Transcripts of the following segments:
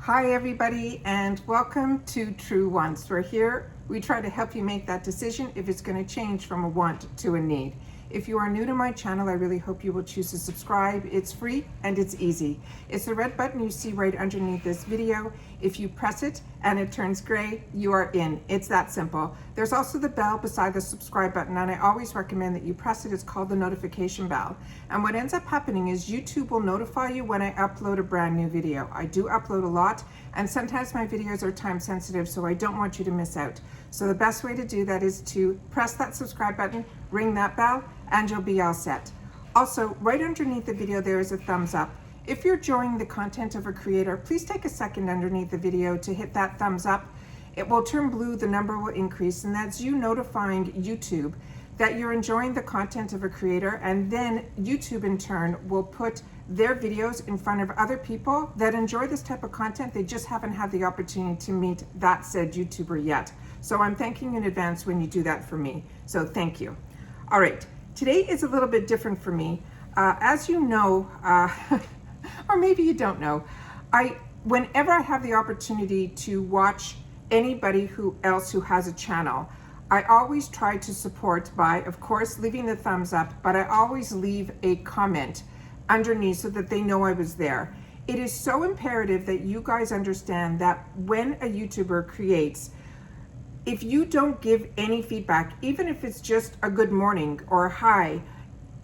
Hi everybody, and welcome to True Wants. We're here, we try to help you make that decision if it's going to change from a want to a need. If you are new to my channel, I really hope you will choose to subscribe. It's free and it's easy. It's the red button you see right underneath this video. If you press it and it turns gray, you are in. It's that simple. There's also the bell beside the subscribe button, and I always recommend that you press it. It's called the notification bell. And what ends up happening is YouTube will notify you when I upload a brand new video. I do upload a lot, and sometimes my videos are time sensitive, so I don't want you to miss out. So the best way to do that is to press that subscribe button, ring that bell, and you'll be all set. Also, right underneath the video, there is a thumbs up. If you're enjoying the content of a creator, please take a second underneath the video to hit that thumbs up. It will turn blue, the number will increase, and that's you notifying YouTube that you're enjoying the content of a creator, and then YouTube in turn will put their videos in front of other people that enjoy this type of content. They just haven't had the opportunity to meet that said YouTuber yet. So I'm thanking you in advance when you do that for me. So thank you. All right, today is a little bit different for me. As you know, or maybe you don't know, whenever I have the opportunity to watch anybody else who has a channel, I always try to support by, of course, leaving the thumbs up, but I always leave a comment underneath so that they know I was there. It is so imperative that you guys understand that when a YouTuber creates, if you don't give any feedback, even if it's just a good morning or a hi,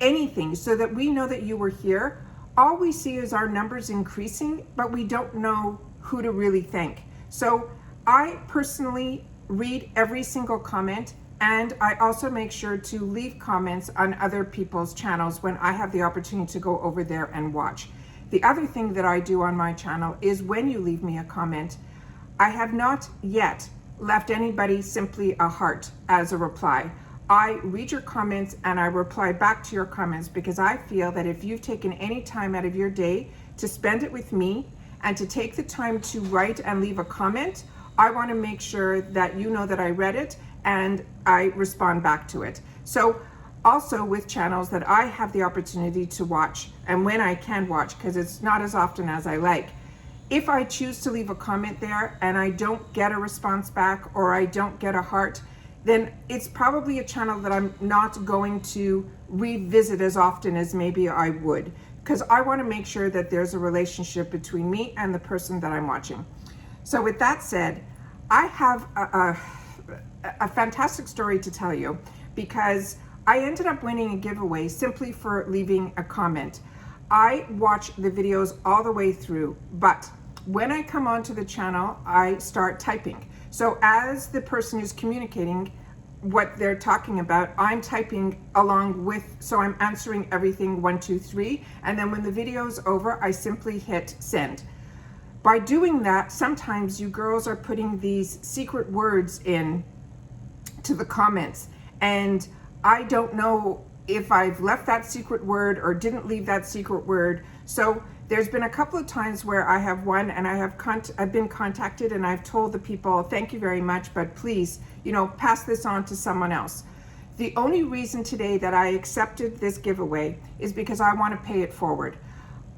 anything, so that we know that you were here, all we see is our numbers increasing, but we don't know who to really thank. So I personally read every single comment, and I also make sure to leave comments on other people's channels when I have the opportunity to go over there and watch. The other thing that I do on my channel is when you leave me a comment, I have not yet left anybody simply a heart as a reply. I read your comments and I reply back to your comments, because I feel that if you've taken any time out of your day to spend it with me and to take the time to write and leave a comment, I want to make sure that you know that I read it and I respond back to it. So also with channels that I have the opportunity to watch, and when I can watch, because it's not as often as I like, if I choose to leave a comment there and I don't get a response back or I don't get a heart, then it's probably a channel that I'm not going to revisit as often as maybe I would, because I want to make sure that there's a relationship between me and the person that I'm watching. So with that said, I have a fantastic story to tell you, because I ended up winning a giveaway simply for leaving a comment. I watch the videos all the way through, but when I come onto the channel, I start typing. So as the person is communicating what they're talking about, I'm typing along with, so I'm answering everything 1, 2, 3, and then when the video's over, I simply hit send. By doing that, sometimes you girls are putting these secret words in to the comments, and I don't know if I've left that secret word or didn't leave that secret word. So there's been a couple of times where I have won and I've been contacted and I've told the people, thank you very much, but please, pass this on to someone else. The only reason today that I accepted this giveaway is because I want to pay it forward.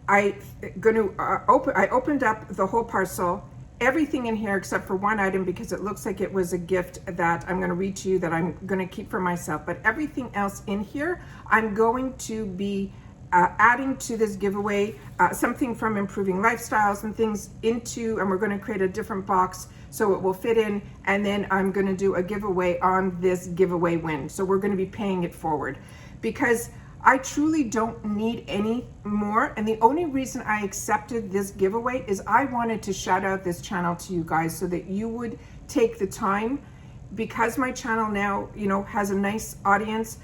I opened up the whole parcel, everything in here except for one item, because it looks like it was a gift that I'm going to read to you that I'm going to keep for myself. But everything else in here, I'm going to be adding to this giveaway, something from Improving Lifestyles and things into, and we're going to create a different box so it will fit in. And then I'm going to do a giveaway on this giveaway win. So we're going to be paying it forward, because I truly don't need any more. And the only reason I accepted this giveaway is I wanted to shout out this channel to you guys so that you would take the time, because my channel now, has a nice audience.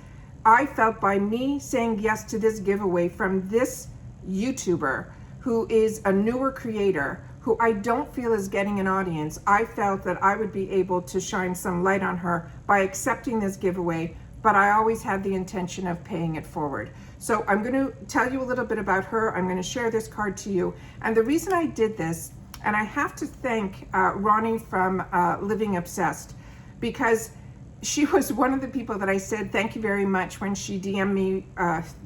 I felt by me saying yes to this giveaway from this YouTuber who is a newer creator, who I don't feel is getting an audience, I felt that I would be able to shine some light on her by accepting this giveaway. But I always had the intention of paying it forward. So I'm going to tell you a little bit about her. I'm going to share this card to you. And the reason I did this, and I have to thank Ronnie from Living Obsessed, because she was one of the people that I said thank you very much when she DM'd me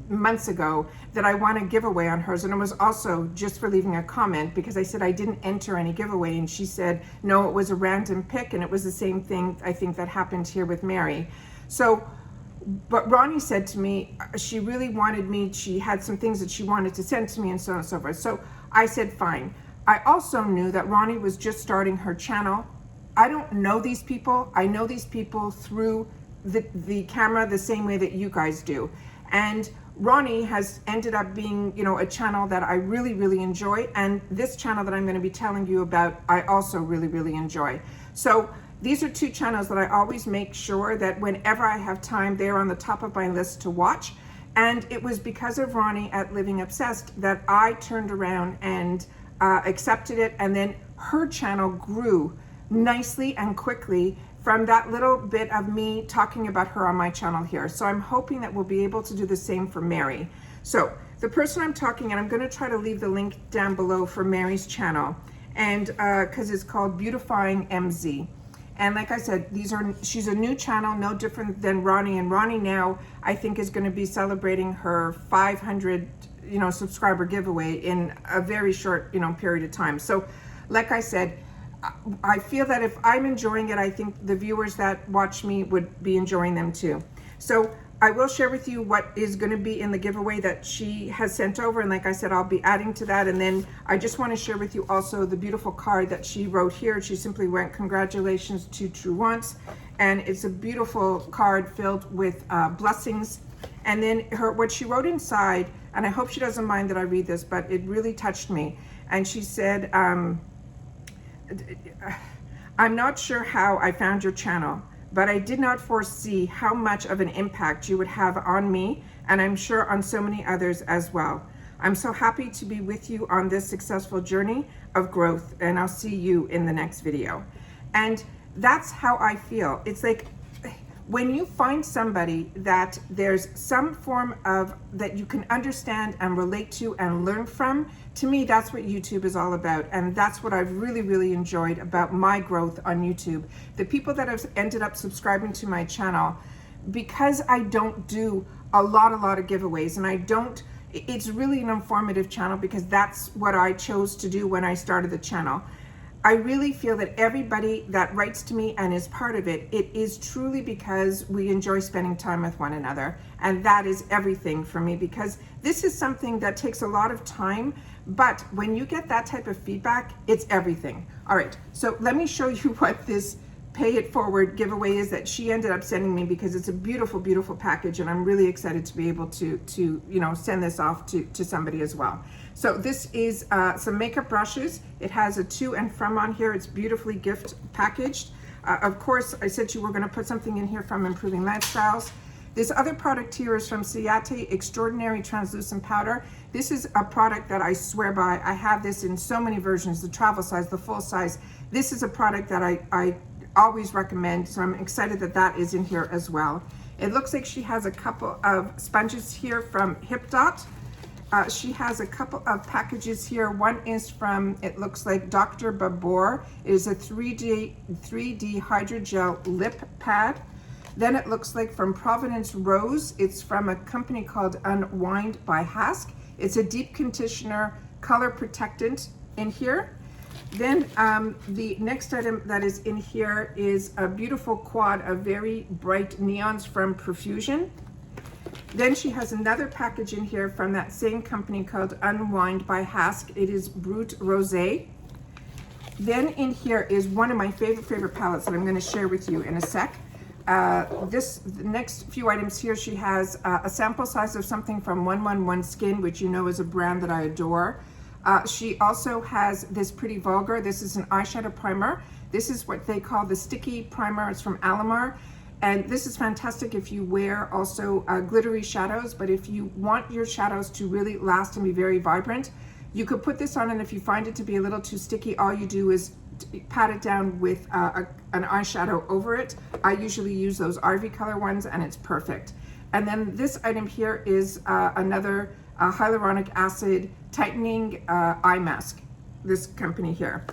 months ago that I want a giveaway on hers. And it was also just for leaving a comment, because I said I didn't enter any giveaway, and she said no, it was a random pick, and it was the same thing I think that happened here with Mary. So, but Ronnie said to me she really wanted me, she had some things that she wanted to send to me, and so on and so forth. So I said fine. I also knew that Ronnie was just starting her channel. I don't know these people. I know these people through the camera the same way that you guys do. And Ronnie has ended up being, you know, a channel that I really, really enjoy. And this channel that I'm going to be telling you about, I also really, really enjoy. So these are two channels that I always make sure that whenever I have time, they're on the top of my list to watch. And it was because of Ronnie at Living Obsessed that I turned around and accepted it. And then her channel grew nicely and quickly from that little bit of me talking about her on my channel here. So I'm hoping that we'll be able to do the same for Mary. So the person I'm talking, and I'm going to try to leave the link down below for Mary's channel, and because it's called Beautifying MZ. And like I said, she's a new channel, no different than Ronnie. And Ronnie now, I think, is going to be celebrating her 500, you know, subscriber giveaway in a very short, you know, period of time. So like I said, I feel that if I'm enjoying it, I think the viewers that watch me would be enjoying them too. So I will share with you what is going to be in the giveaway that she has sent over. And like I said, I'll be adding to that. And then I just want to share with you also the beautiful card that she wrote here. She simply went, congratulations to True Wants. And it's a beautiful card filled with blessings. And then what she wrote inside, and I hope she doesn't mind that I read this, but it really touched me. And she said, I'm not sure how I found your channel, but I did not foresee how much of an impact you would have on me, and I'm sure on so many others as well. I'm so happy to be with you on this successful journey of growth, and I'll see you in the next video. And that's how I feel. It's like when you find somebody that there's some form of that you can understand and relate to and learn from, to me, that's what YouTube is all about. And that's what I've really, really enjoyed about my growth on YouTube. The people that have ended up subscribing to my channel, because I don't do a lot of giveaways, and it's really an informative channel because that's what I chose to do when I started the channel. I really feel that everybody that writes to me and is part of it, it is truly because we enjoy spending time with one another. And that is everything for me, because this is something that takes a lot of time, but when you get that type of feedback, it's everything. All right, so let me show you what this Pay It Forward giveaway is that she ended up sending me, because it's a beautiful, beautiful package, and I'm really excited to be able to you know, send this off to somebody as well. So this is some makeup brushes. It has a to and from on here. It's beautifully gift packaged. Of course, I said you were going to put something in here from Improving Lifestyles. This other product here is from Ciate Extraordinary Translucent Powder. This is a product that I swear by. I have this in so many versions, the travel size, the full size. This is a product that I always recommend, so I'm excited that that is in here as well. It looks like she has a couple of sponges here from HipDot. She has a couple of packages here. One is from, it looks like Dr. Babor. It is a 3D hydrogel lip pad. Then it looks like from Providence Rose. It's from a company called Unwind by Hask. It's a deep conditioner color protectant in here. Then the next item that is in here is a beautiful quad of very bright neons from Profusion. Then she has another package in here from that same company called Unwind by Hask. It is Brut Rosé. Then in here is one of my favorite palettes that I'm going to share with you in a sec. The next few items here, she has a sample size of something from 111 Skin, which you know is a brand that I adore. She also has this Pretty Vulgar. This is an eyeshadow primer. This is what they call the sticky primer. It's from Alamar. And this is fantastic if you wear also glittery shadows, but if you want your shadows to really last and be very vibrant, you could put this on, and if you find it to be a little too sticky, all you do is pat it down with an eyeshadow over it. I usually use those RV color ones, and it's perfect. And then this item here is another hyaluronic acid tightening eye mask, this company here.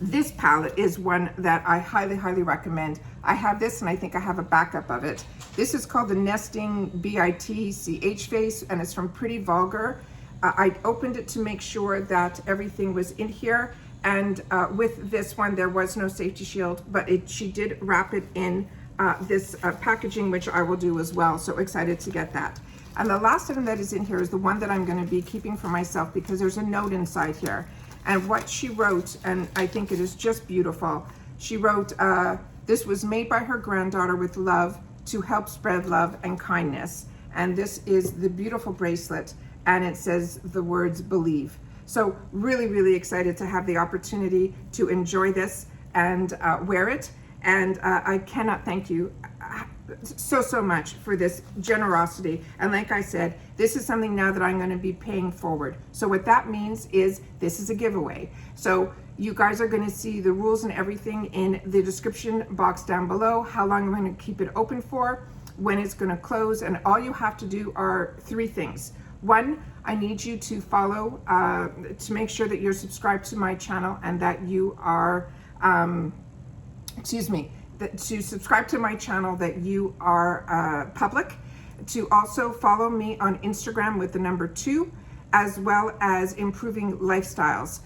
This palette is one that I highly, highly recommend. I have this and I think I have a backup of it. This is called the Nesting BITCH Face and it's from Pretty Vulgar. I opened it to make sure that everything was in here, and with this one there was no safety shield, but she did wrap it in this packaging, which I will do as well. So excited to get that. And the last item that is in here is the one that I'm going to be keeping for myself because there's a note inside here. And what she wrote, and I think it is just beautiful, she wrote, this was made by her granddaughter with love to help spread love and kindness. And this is the beautiful bracelet, and it says the words believe. So really, really excited to have the opportunity to enjoy this and wear it. And I cannot thank you so much for this generosity. And like I said, this is something now that I'm going to be paying forward. So what that means is this is a giveaway. So you guys are going to see the rules and everything in the description box down below, how long I'm going to keep it open for, when it's going to close, and all you have to do are 3 things. 1, I need you to follow, to make sure that you're subscribed to my channel and that you are, to subscribe to my channel, that you are public, to also follow me on Instagram with the number 2, as well as Improving Lifestyles.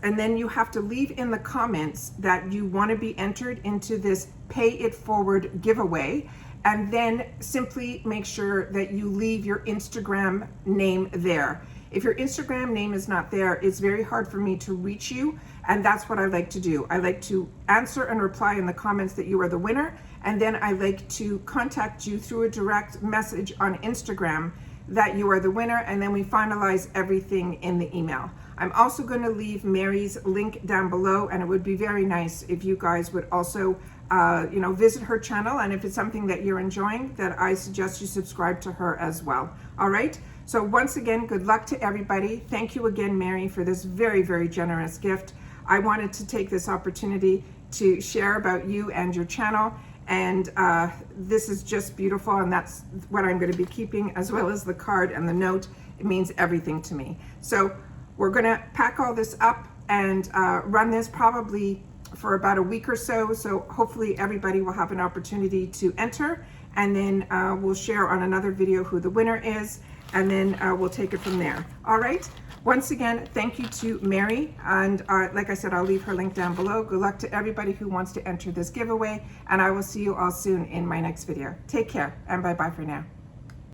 And then you have to leave in the comments that you want to be entered into this Pay It Forward giveaway. And then simply make sure that you leave your Instagram name there. If your Instagram name is not there, it's very hard for me to reach you, and that's what I like to do. I like to answer and reply in the comments that you are the winner, and then I like to contact you through a direct message on Instagram that you are the winner, and then we finalize everything in the email. I'm also going to leave Mary's link down below, and it would be very nice if you guys would also visit her channel, and if it's something that you're enjoying, that I suggest you subscribe to her as well. All right, so once again, good luck to everybody. Thank you again, Mary, for this very, very generous gift. I wanted to take this opportunity to share about you and your channel, and this is just beautiful, and that's what I'm going to be keeping, as well as the card and the note. It means everything to me. So we're going to pack all this up and run this probably for about a week or so. So hopefully everybody will have an opportunity to enter, and then we'll share on another video who the winner is, and then we'll take it from there. All right. Once again, thank you to Mary, and like I said, I'll leave her link down below. Good luck to everybody who wants to enter this giveaway, and I will see you all soon in my next video. Take care, and bye-bye for now.